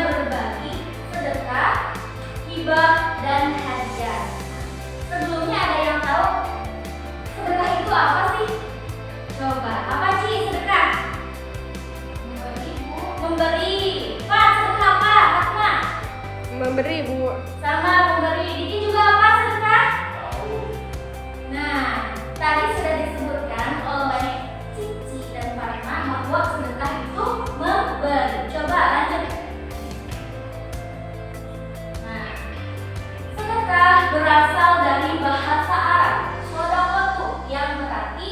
berbagi, sedekah, hibah, dan hadiah. Sebelumnya ada yang tahu sedekah itu apa sih? Coba, apa sih sedekah? Memberi, Bu. Memberi. Pak, sedekah apa? Fatma? Memberi, Bu. Sama memberi. Diki juga apa sedekah? Nah, tadi sudah disebutkan oleh Cici dan Fatma bahwa sedekah itu memberi. Coba lanjut. Nah, sedekah berasal dari bahasa Arab shadaqatu yang berarti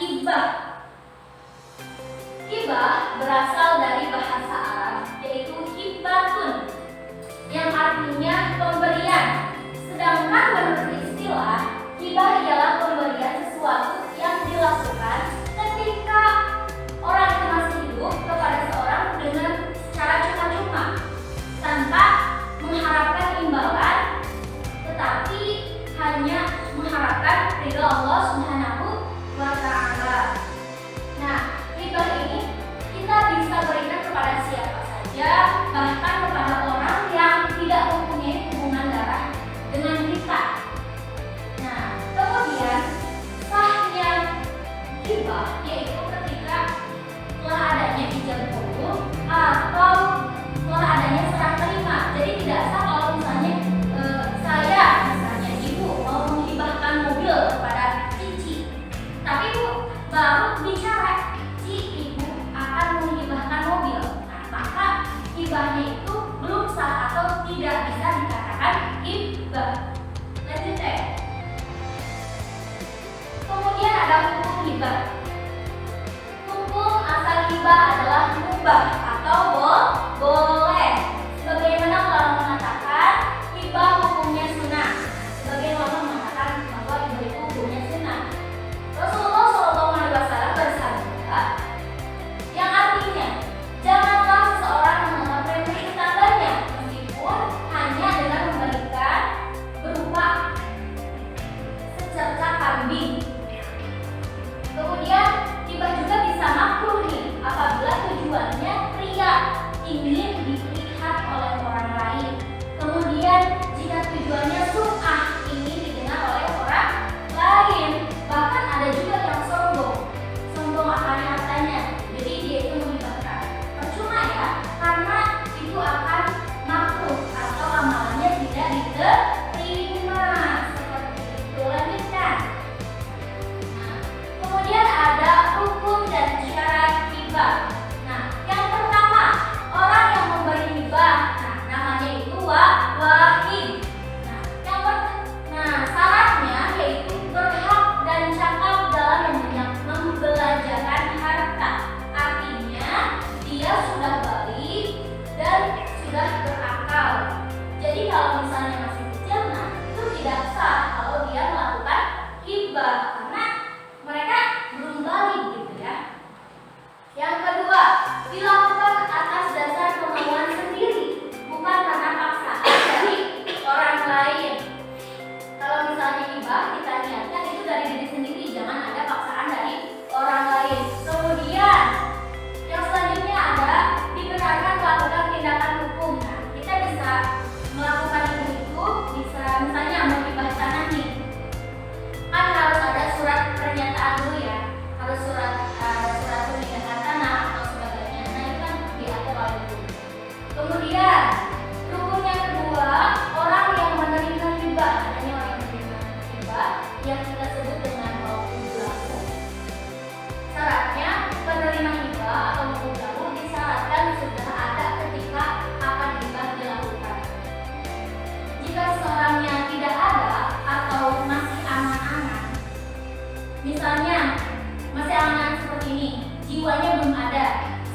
hibah. Hibah berasal dari bahasa Arab yaitu hibatun yang artinya pemberian. Sedangkan menurut istilah, hibah ialah pemberian sesuatu yang dilakukan ketika orang itu masih hidup kepada seorang dengan secara cuma-cuma tanpa mengharapkan imbalan, tetapi hanya mengharapkan ridho Allah Subhanahu wa Ta'ala. Nah, hibah ini kita bisa berikan kepada siapa saja, bahkan kepada orang yang tidak mempunyai hubungan darah dengan kita. Nah, kemudian sahnya hibah yaitu ketika telah adanya ijab qabul atau telah adanya serah terima. Jadi tidak sah kalau misalnya saya misalnya ibu mau menghibahkan mobil kepada Cici, tapi Bu baru bicara ibu akan menghibahkan mobil. Nah, maka hibahnya itu belum sah atau tidak bisa dikatakan hibah. Lanjut ya. Kemudian ada hukum hibah. Hukum asal hibah adalah mubah atau boleh. Sebagaimana ulama mengatakan hibah hukumnya sunnah. Sebagian ulama mengatakan bahwa hibah itu hukumnya sunnah. Rasulullah SAW bersabda, yang artinya janganlah seseorang menganggap remeh tetangganya meskipun hanya dengan memberikan berupa secercah kambing. Kemudian hibah juga bisa makruh nih apabila tujuannya ria, ingin dilihat oleh orang lain. Kemudian jika tujuannya sum'ah, ingin didengar oleh orang lain. Bahkan ada juga yang sombong akan hartanya, jadi dia itu menghibahkan. Percuma ya, karena itu akan makruh atau amalannya tidak diterima. Seperti itu. Lanjutkan. Nah, kemudian ada hukum dan syarat hibah. Nah, yang pertama, orang yang memberi hibah, nah namanya itu wahib. Nah, syaratnya yaitu berhak dan cakap dalam membelanjakan harta. Artinya dia sudah balik dan sudah berakal. Jadi kalau misalnya masih kecil, nah itu tidak sah kalau dia melakukan hibah karena mereka belum balik gitu ya. Yang kedua, dilakukan atas dasar kemauan sendiri, bukan karena paksaan dari orang lain. Kalau misalnya hibah kita niatkan itu dari diri sendiri, jangan ada paksaan dari orang lain. Kemudian yang selanjutnya ada dibenarkan melakukan tindakan hukum. Nah, kita bisa melakukan itu bisa misalnya menghibah tanah nih. Kan harus ada surat pernyataan dulu ya. Harus ada surat pernyataan tanah atau sebagainya. Nah, itu kan diatur oleh hukum. Kemudian rukun yang kedua, orang yang menerima hibah. Adanya orang yang menerima hibah yang kita sebut dengan mauquf. Syaratnya penerima hibah atau mauquf disyaratkan sudah ada ketika akan hibah dilakukan. Jika seorangnya tidak ada atau masih anak-anak, misalnya masih anak-anak seperti ini, jiwanya belum ada,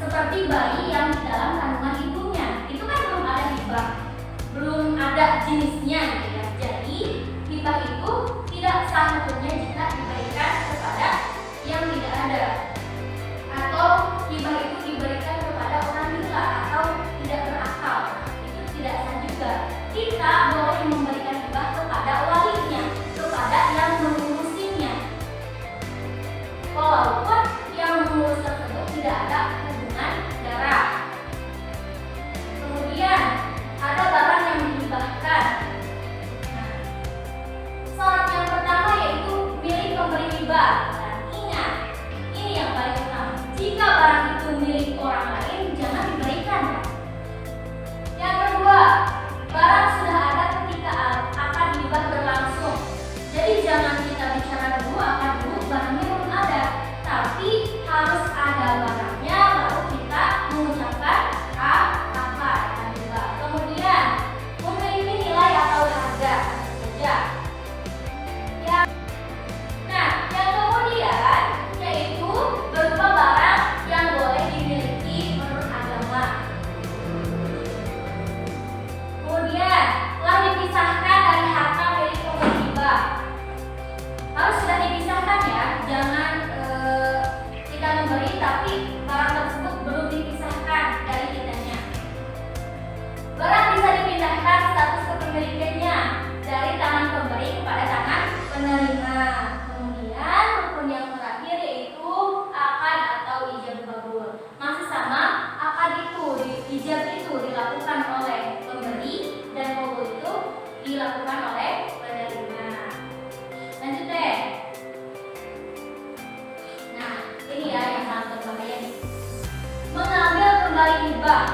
seperti bayi yang di dalam kandungan ibunya, itu kan belum ada hibah, belum ada jenisnya gitu ya. Jadi hibah itu tidak sah hukumnya jika diberikan kepada yang tidak ada, atau hibah itu diberikan kepada orang gila atau tidak berakal. Itu tidak sah juga. Kita boleh memberikan hibah kepada walinya, kepada yang mengurusinya, walaupun yang mengurus tersebut tidak ada hubungan darah. Kemudian ada barang yang dihibahkan. Nah, syarat yang pertama yaitu milik pemberi hibah. Dan ingat, ini yang paling utama. Jika barang itu milik orang lain, jangan diberikan. Yang kedua, barang sudah ada ketika akan hibah berlangsung. Jadi jangan kita bicara dulu akan dulu barangnya belum ada, tapi harus ada barangnya baru kita mengucapkan apa hibah. Kemudian memiliki nilai atau harga saja. Yang kemudian hibah.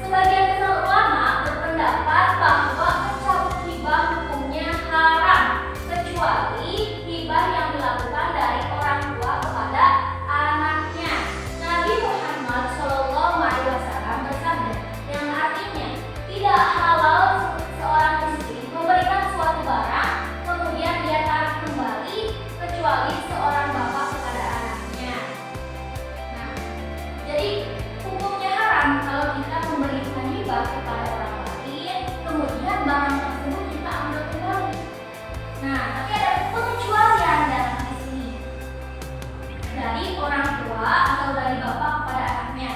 Sebagian besar ulama berpendapat bahwa mencabut hibah hukumnya haram kecuali hibah yang dilakukan dari orang tua kepada anaknya. Nabi Muhammad SAW bersabda, yang artinya tidak halal seorang muslim memberikan suatu barang kemudian dia tarik kembali kecuali seorang bapak kepada anaknya. Nah, jadi hukumnya haram kalau kita memberikan hibah kepada orang lain kemudian barang tersebut kita ambil kembali. Nah, tapi ada pengecualian dalam hadis ini dari orang tua atau dari bapak kepada anaknya.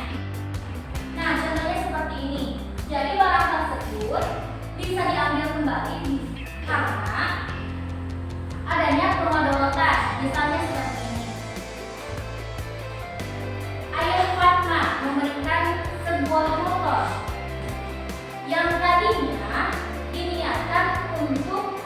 Nah, contohnya seperti ini. Jadi barang tersebut bisa diambil kembali karena adanya permadolatan. Misalnya seperti ini. Ayah Fatma memberikan sebuah motor yang tadinya diniatkan untuk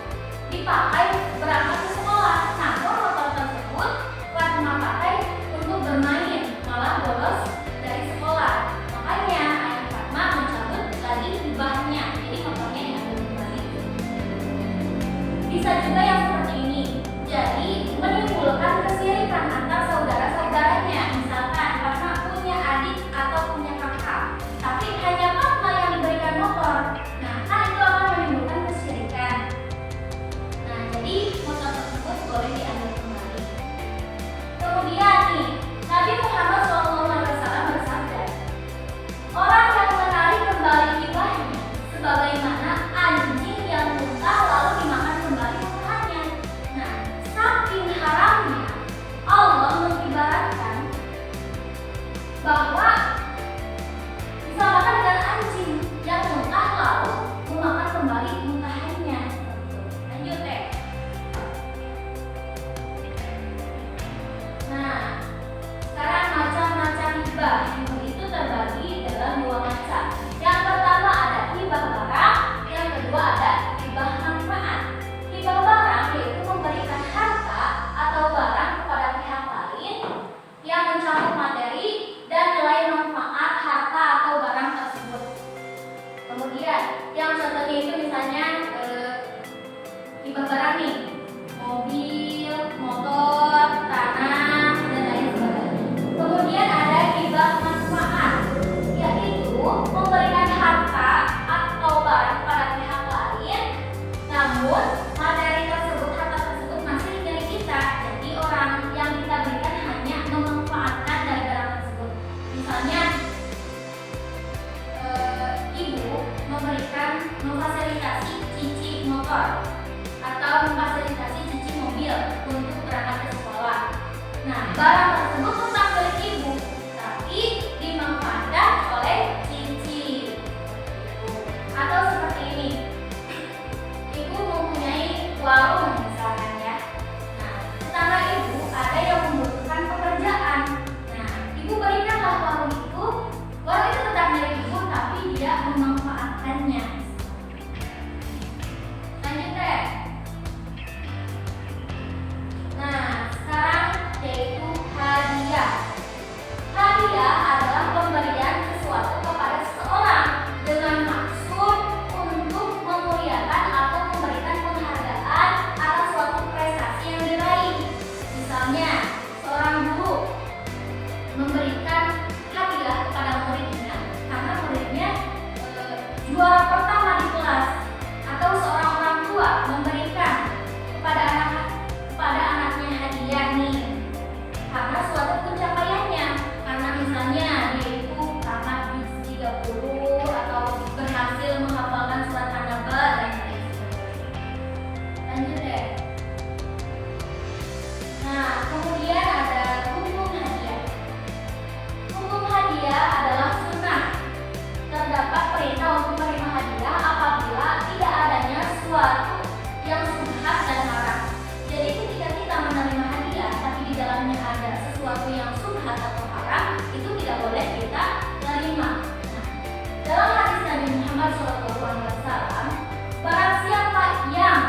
dipakai berangkat ke sekolah. Namun motor tersebut Fatma pakai untuk bermain, malah bolos dari sekolah. Makanya ayah Fatma mencabut lagi hibahnya. Jadi motornya diambil kembali. Bisa juga yang seperti ini. Jadi menimbulkan kesirikan antar saudara-saudaranya. Misalkan Fatma punya adik atau punya kakak, tapi hanya Fatma yang diberikan motor. Nah, kan itu akan menimbulkan kesirikan. Nah, jadi motor tersebut boleh diambil kembali. Kemudian nih, Nabi Muhammad SAW bersabda, orang yang menarik kembali hibahnya sebagaimana anjing yang muntah lalu dimakan kembali muntahannya. Nah, saking haramnya Allah mengibaratkan bahwa disamakan dengan anjing yang muntah lalu memakan kembali muntahannya. Lanjut deh. Nah, sekarang macam-macam hibah itu terbagi dalam dua macam. Yang pertama ada hibah barang, yang kedua ada hibah manfaat. Hibah barang yaitu memberikan harta atau barang kepada pihak lain yang mencakup materi dan nilai manfaat harta atau barang tersebut. Kemudian yang contohnya itu misalnya hibah barang nih, mobil, motor, tanah, dan lain sebagainya. Kemudian ada hibah manfaat, yaitu memberikan harta atau barang pada pihak lain, namun materi tersebut, harta tersebut masih milik kita. Jadi orang yang kita berikan hanya memanfaatkan dari barang tersebut. Misalnya ibu memfasilitasi cici motor atau memfasilitasi cici mobil untuk berangkat ke sekolah. Nah, barang tersebut tetap milik ibu, tapi dimanfaatkan oleh cici. Atau seperti ini, ibu mempunyai warung misalkan ya. Nah, tetangga ibu ada yang membutuhkan pekerjaan. Nah, ibu berikanlah warung itu tetap milik ibu, tapi dia memanfaatkannya. Lanjut deh. Nah, sekarang yaitu hadiah. Hadiah adalah pemberian sesuatu kepada seseorang dengan maksud untuk memuliakan atau memberikan penghargaan atas suatu prestasi yang diraih. Misalnya, seorang guru memberikan hadiah kepada muridnya karena muridnya juara pertama di kelas, atau seorang orang tua memberikan kepada anaknya hadiah nih karena suatu pencapaiannya, karena misalnya dia itu tamat di 30 atau berhasil menghafalkan surat An-Naba dan lain sebagainya. Lanjut deh. Nah, kemudian ada hukum hadiah. Hukum hadiah adalah sunnah. Terdapat perintah untuk menerima hadiah apabila tidak adanya suatu yang subhat dan haram. Jadi ketika kita menerima hadiah tapi di dalamnya ada sesuatu yang subhat atau haram, itu tidak boleh kita terima. Nah, dalam hadis Nabi Muhammad SAW, barang siapa yang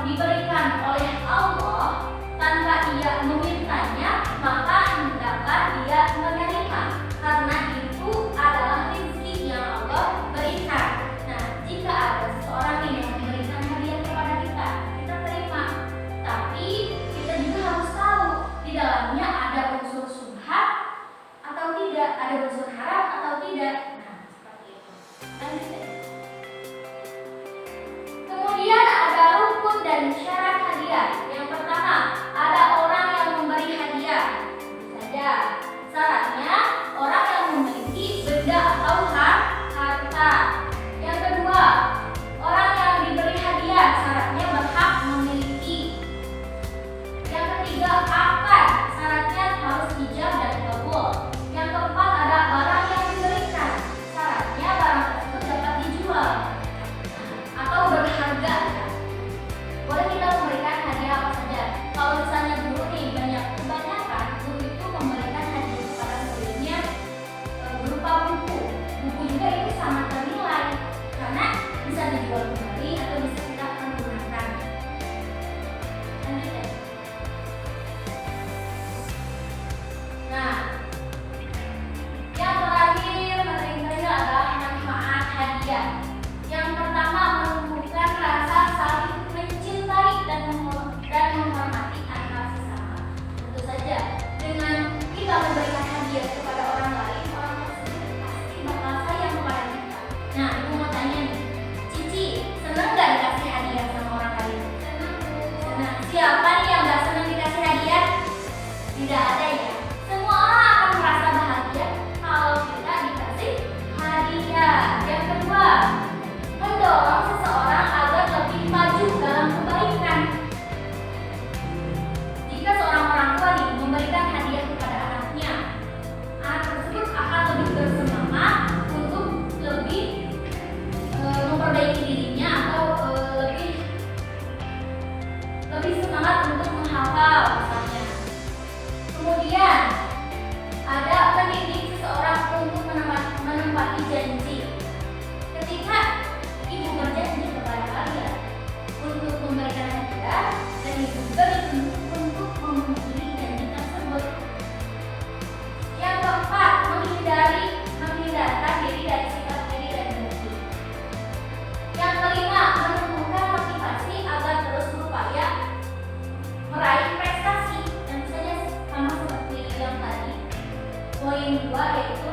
diberikan oleh Allah tanpa ia memintanya, maka hendaklah dia menerima, karena ketiga akan, syaratnya harus ijab dan kabul. Yang keempat ada barang yang diberikan, syaratnya barang tersebut dapat dijual atau berharga. Boleh kita memberikan hadiah apa saja. Kalau misalnya guru nih kebanyakan guru itu memberikan hadiah kepada muridnya berupa buku. Buku juga itu sangat ternilai karena bisa dijual kembali atau bisa kita gunakan. Lanjut ya. Nah, yang terakhir materi adalah manfaat hadiah. Yang pertama, menumbuhkan rasa saling mencintai dan menghormati antar sesama. Tentu saja dengan kita memberikan hadiah kepada orang lain, orang tersebut pasti bakal sayang kepada kita. Nah, ibu mau tanya nih, Cici seneng nggak dikasih hadiah sama orang lain? Senang. Siapa nih yang nggak senang dikasih hadiah? Tidak ada ya. Semua orang akan merasa bahagia kalau kita dikasih hadiah. Yang kedua, mendorong seseorang agar lebih maju dalam kebaikan. Jika seorang orang tua nih memberikan hadiah kepada anaknya, anak tersebut akan lebih bersemangat untuk lebih memperbaiki dirinya atau lebih semangat untuk menghafal misalnya. Kemudian ada mendidik seseorang untuk menempati janji. Ketika ibu berjanji kepada kalian untuk memberikan hadiah dan ibu juga dituntut untuk memenuhi janji tersebut. Yang keempat, menghindarkan diri dari sikap iri dan dengki. Yang kelima, menumbuhkan motivasi agar terus berupaya meraih prestasi. Dan misalnya sama seperti yang tadi, poin 2 yaitu